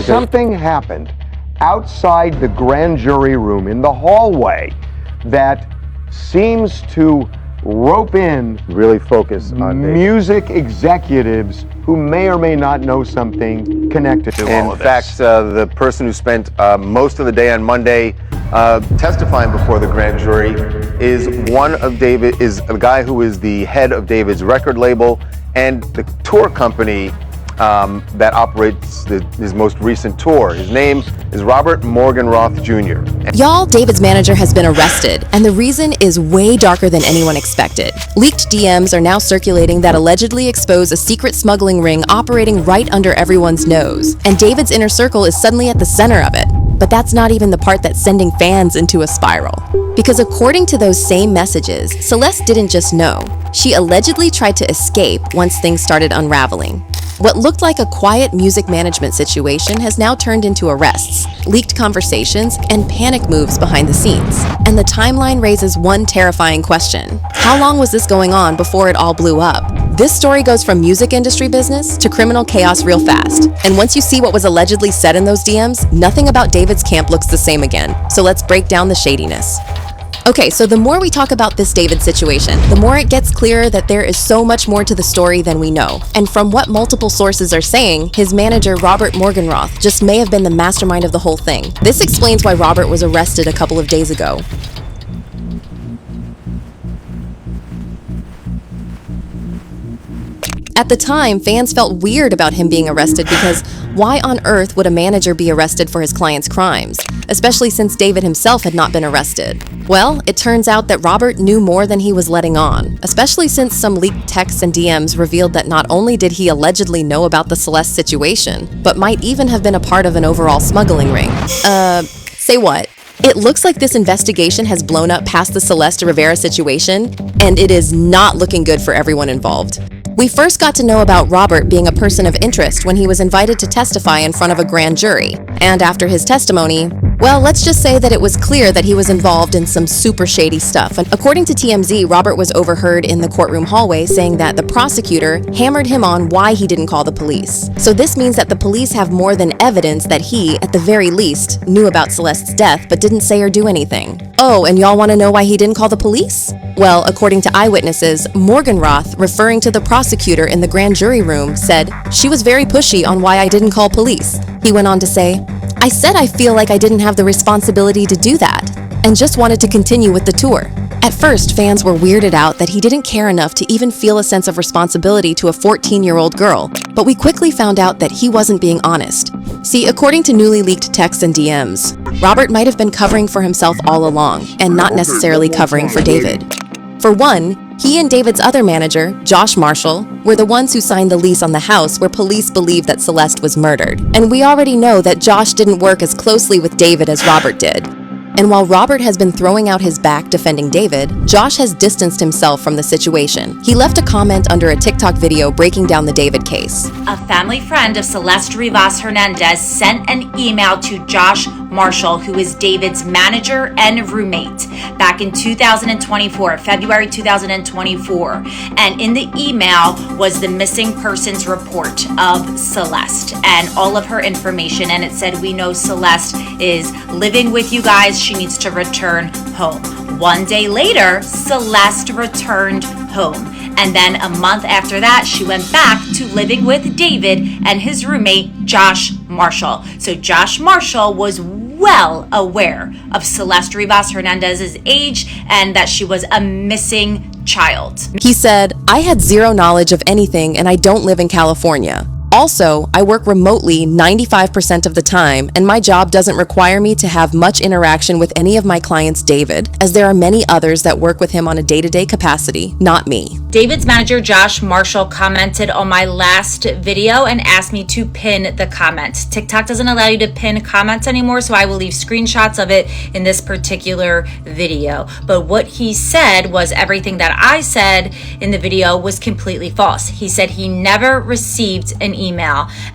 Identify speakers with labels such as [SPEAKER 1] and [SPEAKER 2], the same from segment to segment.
[SPEAKER 1] something happened outside the grand jury room in the hallway that seems to rope in
[SPEAKER 2] really focus on
[SPEAKER 1] music executives who may or may not know something connected to all of this.
[SPEAKER 2] In fact, the person who spent most of the day on Monday testifying before the grand jury is a guy who is the head of David's record label and the tour company that operates his most recent tour. His name is Robert Morgenroth Jr.
[SPEAKER 3] Y'all, David's manager has been arrested, and the reason is way darker than anyone expected. Leaked DMs are now circulating that allegedly expose a secret smuggling ring operating right under everyone's nose, and David's inner circle is suddenly at the center of it. But that's not even the part that's sending fans into a spiral. Because according to those same messages, Celeste didn't just know. She allegedly tried to escape once things started unraveling. What looked like a quiet music management situation has now turned into arrests, leaked conversations, and panic moves behind the scenes. And the timeline raises one terrifying question. How long was this going on before it all blew up? This story goes from music industry business to criminal chaos real fast. And once you see what was allegedly said in those DMs, nothing about David's camp looks the same again. So let's break down the shadiness. Okay, so the more we talk about this David situation, the more it gets clearer that there is so much more to the story than we know. And from what multiple sources are saying, his manager, Robert Morgenroth, just may have been the mastermind of the whole thing. This explains why Robert was arrested a couple of days ago. At the time, fans felt weird about him being arrested because why on earth would a manager be arrested for his client's crimes, especially since David himself had not been arrested? Well, it turns out that Robert knew more than he was letting on, especially since some leaked texts and DMs revealed that not only did he allegedly know about the Celeste situation, but might even have been a part of an overall smuggling ring. Say what? It looks like this investigation has blown up past the Celeste Rivera situation, and it is not looking good for everyone involved. We first got to know about Robert being a person of interest when he was invited to testify in front of a grand jury. And after his testimony, well, let's just say that it was clear that he was involved in some super shady stuff. And according to TMZ, Robert was overheard in the courtroom hallway saying that the prosecutor hammered him on why he didn't call the police. So this means that the police have more than evidence that he, at the very least, knew about Celeste's death but didn't say or do anything. Oh, and y'all want to know why he didn't call the police? Well, according to eyewitnesses, Morgenroth, referring to the prosecutor in the grand jury room, said, "She was very pushy on why I didn't call police." He went on to say, "I said I feel like I didn't have the responsibility to do that, and just wanted to continue with the tour." At first, fans were weirded out that he didn't care enough to even feel a sense of responsibility to a 14-year-old girl, but we quickly found out that he wasn't being honest. See, according to newly leaked texts and DMs, Robert might have been covering for himself all along, and not necessarily covering for David. For one, he and David's other manager, Josh Marshall, were the ones who signed the lease on the house where police believe that Celeste was murdered. And we already know that Josh didn't work as closely with David as Robert did. And while Robert has been throwing out his back defending David, Josh has distanced himself from the situation. He left a comment under a TikTok video breaking down the David case.
[SPEAKER 4] A family friend of Celeste Rivas Hernandez sent an email to Josh Marshall, who is David's manager and roommate, back in 2024, February 2024. And in the email was the missing persons report of Celeste and all of her information. And it said, "We know Celeste is living with you guys. She needs to return home." One day later, Celeste returned home. And then a month after that, she went back to living with David and his roommate, Josh Marshall. So Josh Marshall was well aware of Celeste Rivas Hernandez's age and that she was a missing child.
[SPEAKER 3] He said, "I had zero knowledge of anything and I don't live in California. Also, I work remotely 95% of the time, and my job doesn't require me to have much interaction with any of my clients David, as there are many others that work with him on a day-to-day capacity, not me."
[SPEAKER 4] David's manager, Josh Marshall, commented on my last video and asked me to pin the comment. TikTok doesn't allow you to pin comments anymore, so I will leave screenshots of it in this particular video. But what he said was everything that I said in the video was completely false. He said he never received an email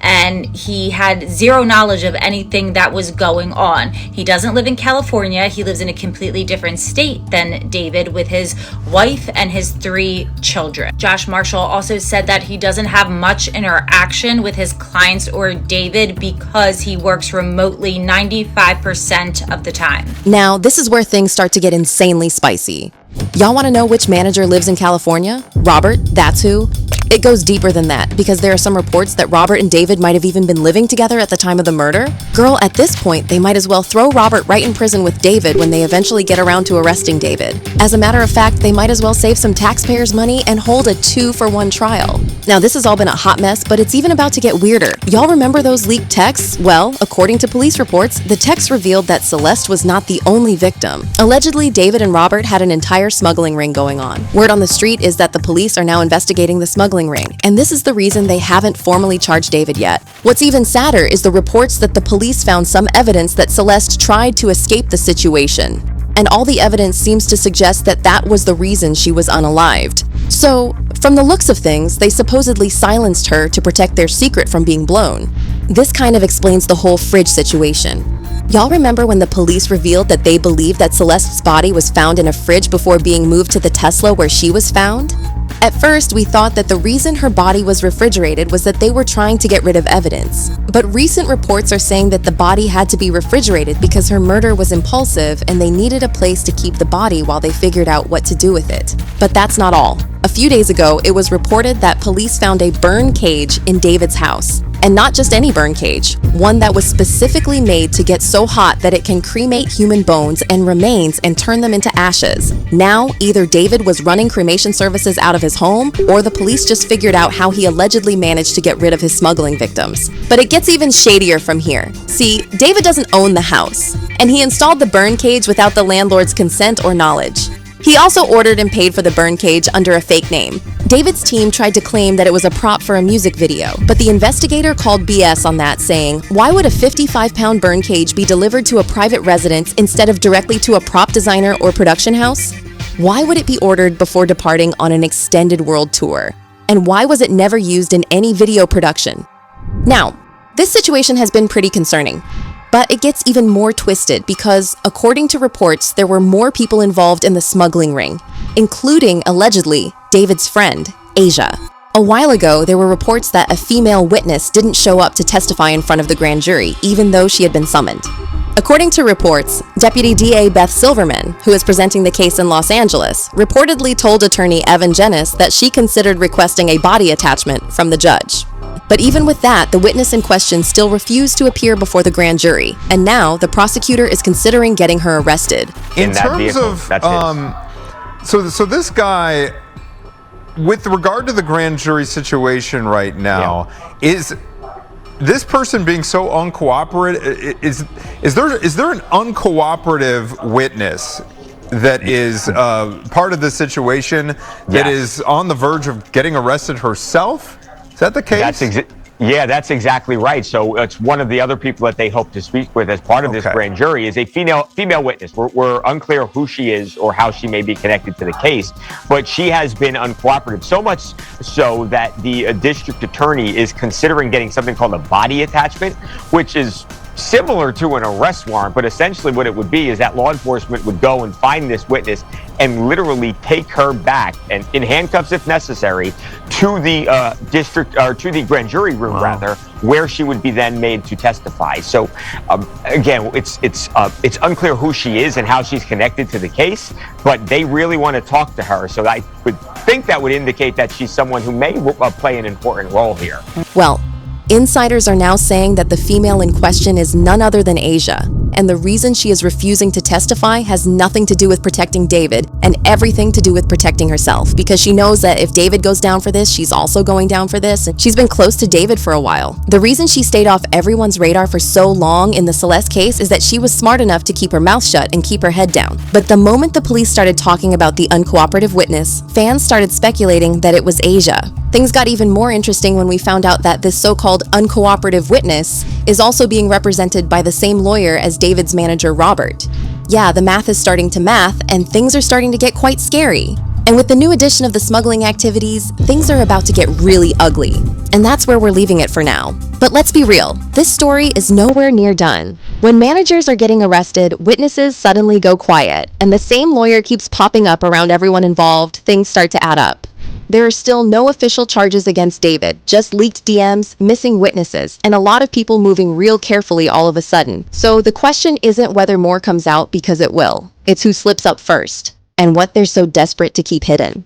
[SPEAKER 4] and he had zero knowledge of anything that was going on. He doesn't live in California. He lives in a completely different state than David with his wife and his 3 children. children. Josh Marshall also said that he doesn't have much interaction with his clients or David because he works remotely 95% of the time.
[SPEAKER 3] Now, this is where things start to get insanely spicy. Y'all want to know which manager lives in California? Robert, that's who? It goes deeper than that, because there are some reports that Robert and David might have even been living together at the time of the murder. Girl, at this point, they might as well throw Robert right in prison with David when they eventually get around to arresting David. As a matter of fact, they might as well save some taxpayers' money and hold a 2-for-1 trial. Now, this has all been a hot mess, but it's even about to get weirder. Y'all remember those leaked texts? Well, according to police reports, the texts revealed that Celeste was not the only victim. Allegedly, David and Robert had an entire smuggling ring going on. Word on the street is that the police are now investigating the smuggling ring, and this is the reason they haven't formally charged David yet. What's even sadder is the reports that the police found some evidence that Celeste tried to escape the situation, and all the evidence seems to suggest that that was the reason she was unalived. So, from the looks of things, they supposedly silenced her to protect their secret from being blown. This kind of explains the whole fridge situation. Y'all remember when the police revealed that they believed that Celeste's body was found in a fridge before being moved to the Tesla where she was found? At first, we thought that the reason her body was refrigerated was that they were trying to get rid of evidence. But recent reports are saying that the body had to be refrigerated because her murder was impulsive and they needed a place to keep the body while they figured out what to do with it. But that's not all. A few days ago, it was reported that police found a burn cage in David's house. And not just any burn cage, one that was specifically made to get so hot that it can cremate human bones and remains and turn them into ashes. Now, either David was running cremation services out of his home, or the police just figured out how he allegedly managed to get rid of his smuggling victims. But it gets even shadier from here. See, David doesn't own the house, and he installed the burn cage without the landlord's consent or knowledge. He also ordered and paid for the burn cage under a fake name. David's team tried to claim that it was a prop for a music video, but the investigator called BS on that, saying, why would a 55-pound burn cage be delivered to a private residence instead of directly to a prop designer or production house? Why would it be ordered before departing on an extended world tour? And why was it never used in any video production? Now, this situation has been pretty concerning. But it gets even more twisted because, according to reports, there were more people involved in the smuggling ring, including, allegedly, David's friend, Asia. A while ago, there were reports that a female witness didn't show up to testify in front of the grand jury, even though she had been summoned. According to reports, Deputy DA Beth Silverman, who is presenting the case in Los Angeles, reportedly told attorney Evan Jennis that she considered requesting a body attachment from the judge. But even with that, the witness in question still refused to appear before the grand jury, and now the prosecutor is considering getting her arrested.
[SPEAKER 5] In terms of, so this guy, with regard to the grand jury situation right now, is this person being so uncooperative? Is there an uncooperative witness that is part of the situation that is on the verge of getting arrested herself? Is that the case?
[SPEAKER 6] That's exactly right. So it's one of the other people that they hope to speak with as part of this grand jury is a female witness. We're unclear who she is or how she may be connected to the case, but she has been uncooperative, so much so that the district attorney is considering getting something called a body attachment, which is similar to an arrest warrant, but essentially what it would be is that law enforcement would go and find this witness and literally take her back, and in handcuffs if necessary, to the district or to the grand jury room rather, where she would be then made to testify. So again, it's unclear who she is and how she's connected to the case, but they really want to talk to her. So I would think that would indicate that she's someone who may play an important role here.
[SPEAKER 3] Well, insiders are now saying that the female in question is none other than Asia, and the reason she is refusing to testify has nothing to do with protecting David and everything to do with protecting herself, because she knows that if David goes down for this, she's also going down for this, and she's been close to David for a while. The reason she stayed off everyone's radar for so long in the Celeste case is that she was smart enough to keep her mouth shut and keep her head down. But the moment the police started talking about the uncooperative witness, fans started speculating that it was Asia. Things got even more interesting when we found out that this so-called uncooperative witness is also being represented by the same lawyer as David's manager, Robert. Yeah, the math is starting to math, and things are starting to get quite scary. And with the new addition of the smuggling activities, things are about to get really ugly. And that's where we're leaving it for now. But let's be real, this story is nowhere near done. When managers are getting arrested, witnesses suddenly go quiet, and the same lawyer keeps popping up around everyone involved. Things start to add up. There are still no official charges against David, just leaked DMs, missing witnesses, and a lot of people moving real carefully all of a sudden. So the question isn't whether more comes out, because it will. It's who slips up first, and what they're so desperate to keep hidden.